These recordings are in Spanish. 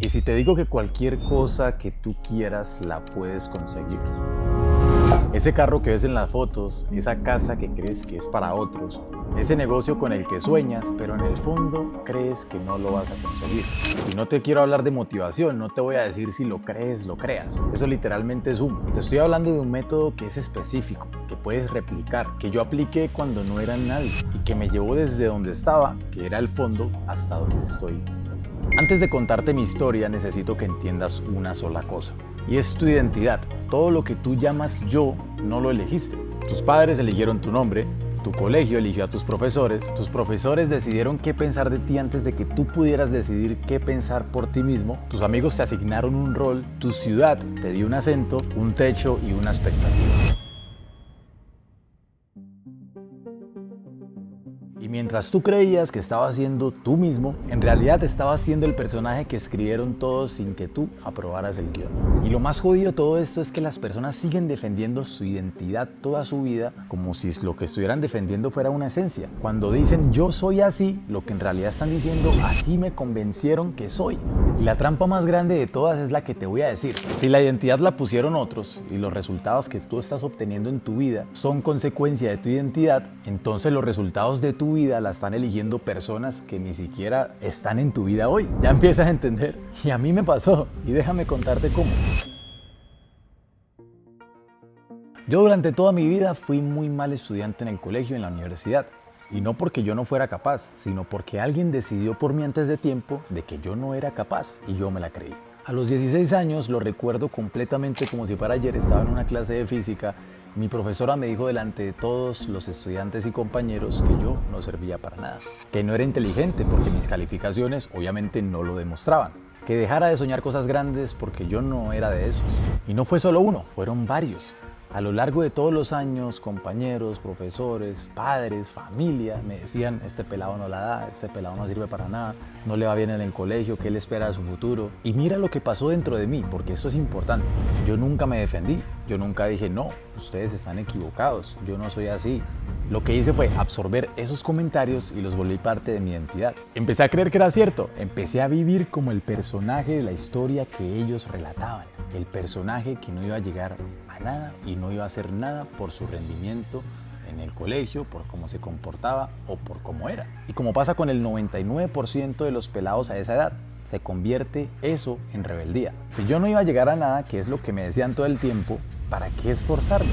¿Y si te digo que cualquier cosa que tú quieras la puedes conseguir? Ese carro que ves en las fotos, esa casa que crees que es para otros, ese negocio con el que sueñas, pero en el fondo crees que no lo vas a conseguir. Y no te quiero hablar de motivación, no te voy a decir si lo crees, lo creas. Eso literalmente es humo. Te estoy hablando de un método que es específico, que puedes replicar, que yo apliqué cuando no era nadie y que me llevó desde donde estaba, que era el fondo, hasta donde estoy. Antes de contarte mi historia, necesito que entiendas una sola cosa, y es tu identidad. Todo lo que tú llamas yo, no lo elegiste. Tus padres eligieron tu nombre, tu colegio eligió a tus profesores decidieron qué pensar de ti antes de que tú pudieras decidir qué pensar por ti mismo, tus amigos te asignaron un rol, tu ciudad te dio un acento, un techo y una expectativa. Y mientras tú creías que estabas siendo tú mismo, en realidad estabas siendo el personaje que escribieron todos sin que tú aprobaras el guión. Y lo más jodido de todo esto es que las personas siguen defendiendo su identidad toda su vida como si lo que estuvieran defendiendo fuera una esencia. Cuando dicen yo soy así, lo que en realidad están diciendo así me convencieron que soy. Y la trampa más grande de todas es la que te voy a decir. Si la identidad la pusieron otros y los resultados que tú estás obteniendo en tu vida son consecuencia de tu identidad, entonces los resultados de tu vida la están eligiendo personas que ni siquiera están en tu vida hoy. Ya empiezas a entender. Y a mí me pasó. Y déjame contarte cómo. Yo durante toda mi vida fui muy mal estudiante en el colegio y en la universidad. Y no porque yo no fuera capaz, sino porque alguien decidió por mí antes de tiempo de que yo no era capaz y yo me la creí. A los 16 años, lo recuerdo completamente como si fuera ayer, estaba en una clase de física. Mi profesora me dijo delante de todos los estudiantes y compañeros que yo no servía para nada, que no era inteligente porque mis calificaciones obviamente no lo demostraban, que dejara de soñar cosas grandes porque yo no era de esos. Y no fue solo uno, fueron varios. A lo largo de todos los años, compañeros, profesores, padres, familia, me decían, este pelado no la da, este pelado no sirve para nada, no le va bien en el colegio, ¿qué le espera de su futuro? Y mira lo que pasó dentro de mí, porque esto es importante. Yo nunca me defendí, yo nunca dije, no, ustedes están equivocados, yo no soy así. Lo que hice fue absorber esos comentarios y los volví parte de mi identidad. Empecé a creer que era cierto, empecé a vivir como el personaje de la historia que ellos relataban, el personaje que no iba a llegar a nada y no iba a hacer nada por su rendimiento en el colegio, por cómo se comportaba o por cómo era. Y como pasa con el 99% de los pelados a esa edad, se convierte eso en rebeldía. Si yo no iba a llegar a nada, que es lo que me decían todo el tiempo, ¿para qué esforzarme?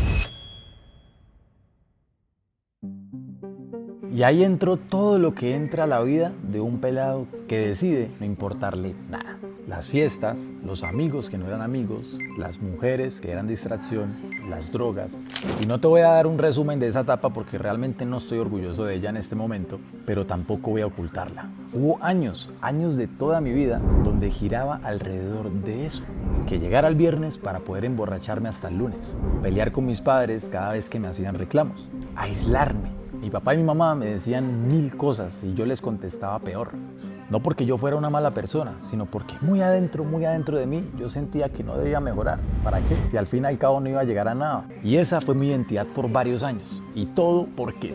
Y ahí entró todo lo que entra a la vida de un pelado que decide no importarle nada. Las fiestas, los amigos que no eran amigos, las mujeres que eran distracción, las drogas. Y no te voy a dar un resumen de esa etapa porque realmente no estoy orgulloso de ella en este momento, pero tampoco voy a ocultarla. Hubo años de toda mi vida donde giraba alrededor de eso. Que llegara el viernes para poder emborracharme hasta el lunes, pelear con mis padres cada vez que me hacían reclamos, aislarme. Mi papá y mi mamá me decían 1000 cosas y yo les contestaba peor. No porque yo fuera una mala persona, sino porque muy adentro de mí yo sentía que no debía mejorar. ¿Para qué? Si al fin y al cabo no iba a llegar a nada. Y esa fue mi identidad por varios años. Y todo porque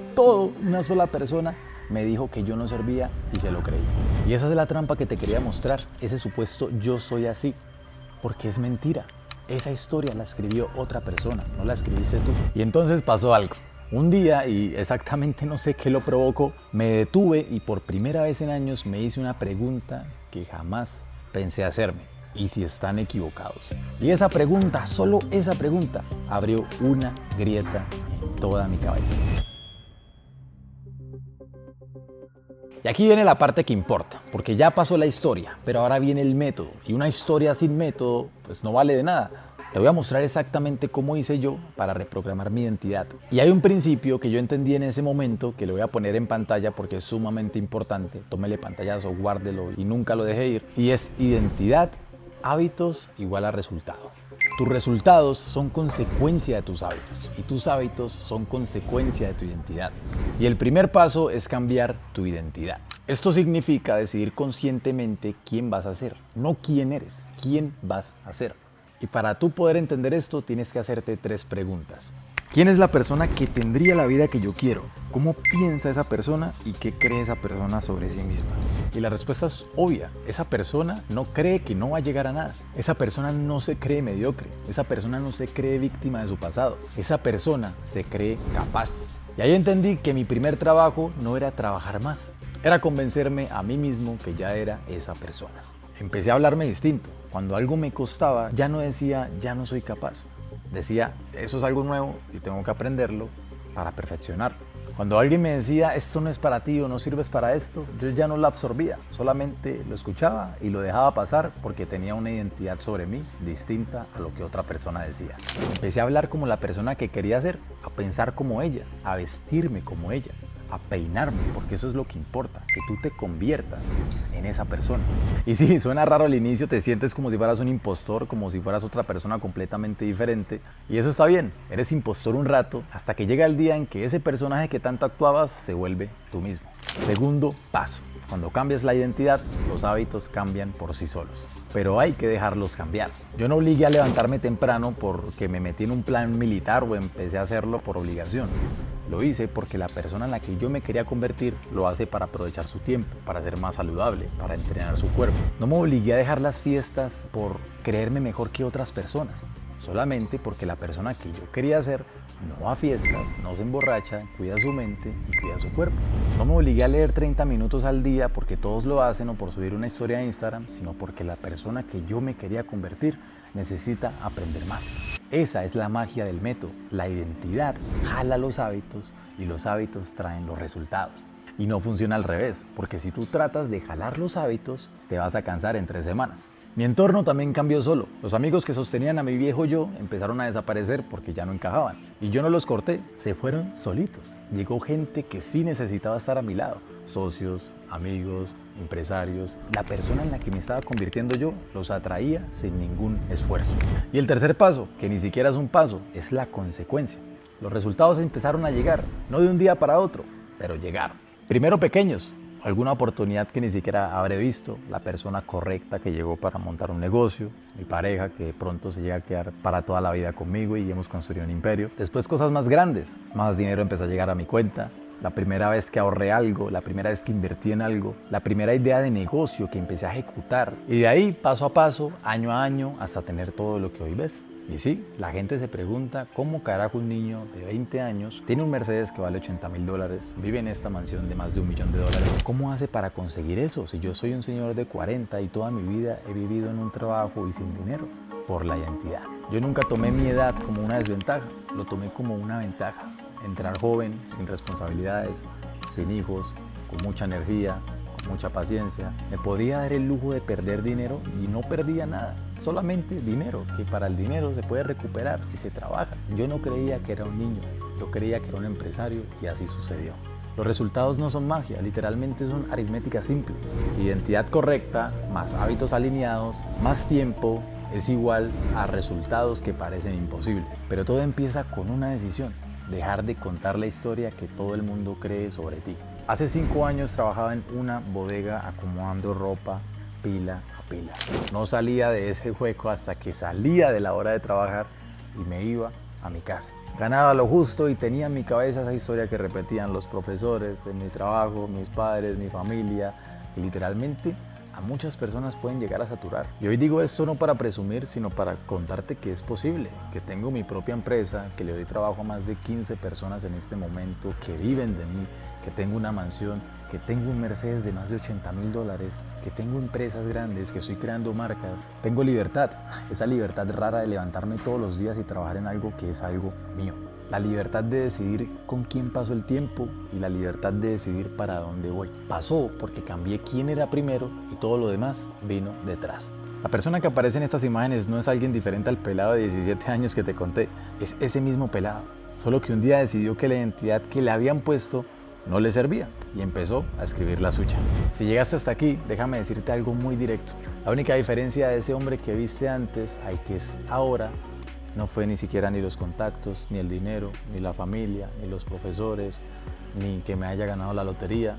una sola persona me dijo que yo no servía y se lo creí. Y esa es la trampa que te quería mostrar, ese supuesto yo soy así. Porque es mentira. Esa historia la escribió otra persona, no la escribiste tú. Y entonces pasó algo. Un día, y exactamente no sé qué lo provocó, me detuve y por primera vez en años me hice una pregunta que jamás pensé hacerme. ¿Y si están equivocados? Y esa pregunta, solo esa pregunta, abrió una grieta en toda mi cabeza. Y aquí viene la parte que importa, porque ya pasó la historia, pero ahora viene el método. Y una historia sin método, pues no vale de nada. Te voy a mostrar exactamente cómo hice yo para reprogramar mi identidad. Y hay un principio que yo entendí en ese momento, que lo voy a poner en pantalla porque es sumamente importante. Tómele pantallazo, guárdelo y nunca lo deje ir. Y es identidad, hábitos igual a resultados. Tus resultados son consecuencia de tus hábitos y tus hábitos son consecuencia de tu identidad. Y el primer paso es cambiar tu identidad. Esto significa decidir conscientemente quién vas a ser, no quién eres, quién vas a ser. Y para tú poder entender esto tienes que hacerte 3 preguntas. ¿Quién es la persona que tendría la vida que yo quiero? ¿Cómo piensa esa persona y qué cree esa persona sobre sí misma? Y la respuesta es obvia. Esa persona no cree que no va a llegar a nada. Esa persona no se cree mediocre. Esa persona no se cree víctima de su pasado. Esa persona se cree capaz. Y ahí entendí que mi primer trabajo no era trabajar más. Era convencerme a mí mismo que ya era esa persona. Empecé a hablarme distinto. Cuando algo me costaba, ya no decía, ya no soy capaz. Decía, eso es algo nuevo y tengo que aprenderlo para perfeccionarlo. Cuando alguien me decía, esto no es para ti o no sirves para esto, yo ya no lo absorbía, solamente lo escuchaba y lo dejaba pasar porque tenía una identidad sobre mí distinta a lo que otra persona decía. Empecé a hablar como la persona que quería ser, a pensar como ella, a vestirme como ella, a peinarme, porque eso es lo que importa, que tú te conviertas en esa persona. Y sí, suena raro al inicio, te sientes como si fueras un impostor, como si fueras otra persona completamente diferente, y eso está bien, eres impostor un rato, hasta que llega el día en que ese personaje que tanto actuabas se vuelve tú mismo. Segundo paso, cuando cambias la identidad, los hábitos cambian por sí solos. Pero hay que dejarlos cambiar. Yo no obligué a levantarme temprano porque me metí en un plan militar o empecé a hacerlo por obligación. Lo hice porque la persona en la que yo me quería convertir lo hace para aprovechar su tiempo, para ser más saludable, para entrenar su cuerpo. No me obligué a dejar las fiestas por creerme mejor que otras personas, solamente porque la persona que yo quería ser no va a fiestas, no se emborracha, cuida su mente y cuida su cuerpo. No me obligué a leer 30 minutos al día porque todos lo hacen o por subir una historia a Instagram, sino porque la persona que yo me quería convertir necesita aprender más. Esa es la magia del método. La identidad jala los hábitos y los hábitos traen los resultados. Y no funciona al revés, porque si tú tratas de jalar los hábitos, te vas a cansar en 3 semanas. Mi entorno también cambió solo. Los amigos que sostenían a mi viejo yo empezaron a desaparecer porque ya no encajaban. Y yo no los corté, se fueron solitos. Llegó gente que sí necesitaba estar a mi lado. Socios, amigos, empresarios. La persona en la que me estaba convirtiendo yo los atraía sin ningún esfuerzo. Y el tercer paso, que ni siquiera es un paso, es la consecuencia. Los resultados empezaron a llegar, no de un día para otro, pero llegaron. Primero pequeños. Alguna oportunidad que ni siquiera habré visto, la persona correcta que llegó para montar un negocio, mi pareja que de pronto se llega a quedar para toda la vida conmigo y hemos construido un imperio. Después cosas más grandes, más dinero empezó a llegar a mi cuenta, la primera vez que ahorré algo, la primera vez que invertí en algo, la primera idea de negocio que empecé a ejecutar y de ahí paso a paso, año a año, hasta tener todo lo que hoy ves. Y sí, la gente se pregunta cómo carajo un niño de 20 años tiene un Mercedes que vale $80,000, vive en esta mansión de más de $1 millón. ¿Cómo hace para conseguir eso si yo soy un señor de 40 y toda mi vida he vivido en un trabajo y sin dinero? Por la identidad. Yo nunca tomé mi edad como una desventaja, lo tomé como una ventaja. Entrar joven, sin responsabilidades, sin hijos, con mucha energía, con mucha paciencia. Me podía dar el lujo de perder dinero y no perdía nada. Solamente dinero, que para el dinero se puede recuperar y se trabaja. Yo no creía que era un niño, yo creía que era un empresario y así sucedió. Los resultados no son magia, literalmente son aritmética simple. Identidad correcta, más hábitos alineados, más tiempo, es igual a resultados que parecen imposibles. Pero todo empieza con una decisión, dejar de contar la historia que todo el mundo cree sobre ti. Hace 5 años trabajaba en una bodega acomodando ropa pila a pila. No salía de ese hueco hasta que salía de la hora de trabajar y me iba a mi casa. Ganaba lo justo y tenía en mi cabeza esa historia que repetían los profesores, en mi trabajo, mis padres, mi familia, y literalmente a muchas personas pueden llegar a saturar. Y hoy digo esto no para presumir, sino para contarte que es posible, que tengo mi propia empresa, que le doy trabajo a más de 15 personas en este momento, que viven de mí, que tengo una mansión, que tengo un Mercedes de más de $80,000, que tengo empresas grandes, que estoy creando marcas. Tengo libertad, esa libertad rara de levantarme todos los días y trabajar en algo que es algo mío. La libertad de decidir con quién paso el tiempo y la libertad de decidir para dónde voy. Pasó porque cambié quién era primero y todo lo demás vino detrás. La persona que aparece en estas imágenes no es alguien diferente al pelado de 17 años que te conté, es ese mismo pelado, solo que un día decidió que la identidad que le habían puesto no le servía y empezó a escribir la suya. Si llegaste hasta aquí, déjame decirte algo muy directo. La única diferencia de ese hombre que viste antes al que es ahora no fue ni siquiera ni los contactos, ni el dinero, ni la familia, ni los profesores, ni que me haya ganado la lotería.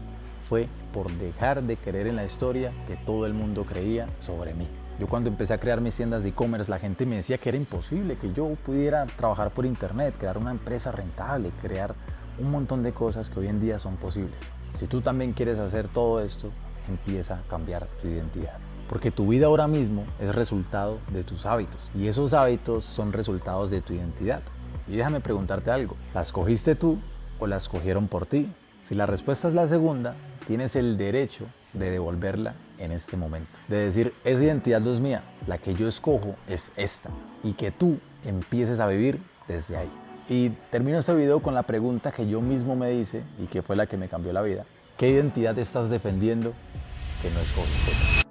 Fue por dejar de creer en la historia que todo el mundo creía sobre mí. Yo cuando empecé a crear mis tiendas de e-commerce, la gente me decía que era imposible, que yo pudiera trabajar por internet, crear una empresa rentable, crear un montón de cosas que hoy en día son posibles. Si tú también quieres hacer todo esto, empieza a cambiar tu identidad. Porque tu vida ahora mismo es resultado de tus hábitos y esos hábitos son resultados de tu identidad. Y déjame preguntarte algo, ¿la escogiste tú o la escogieron por ti? Si la respuesta es la segunda, tienes el derecho de devolverla en este momento. De decir, esa identidad no es mía, la que yo escojo es esta. Y que tú empieces a vivir desde ahí. Y termino este video con la pregunta que yo mismo me hice y que fue la que me cambió la vida. ¿Qué identidad estás defendiendo que no escogiste?